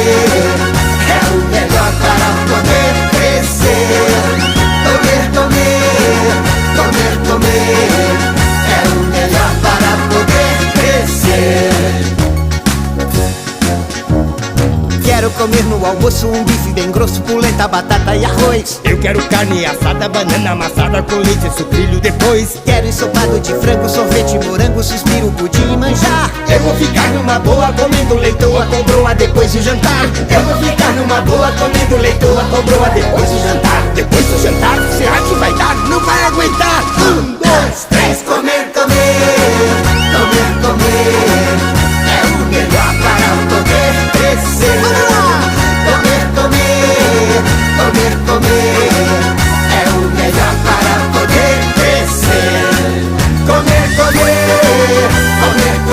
é o melhor para poder crescer. Comer, comer, comer, comer, é o melhor para poder crescer. Quero comer no almoço um bife bem grosso, polenta, batata e arroz. Eu quero carne assada, banana amassada com leite e sucrilho depois. Quero ensopado de frango, sorvete, morango, suspiro, pudim e manjar. Eu vou ficar numa boa comendo leitoa com broa depois do jantar. Eu vou ficar numa boa comendo leitoa com broa depois do jantar. Depois do jantar, será que vai dar? Não vai aguentar.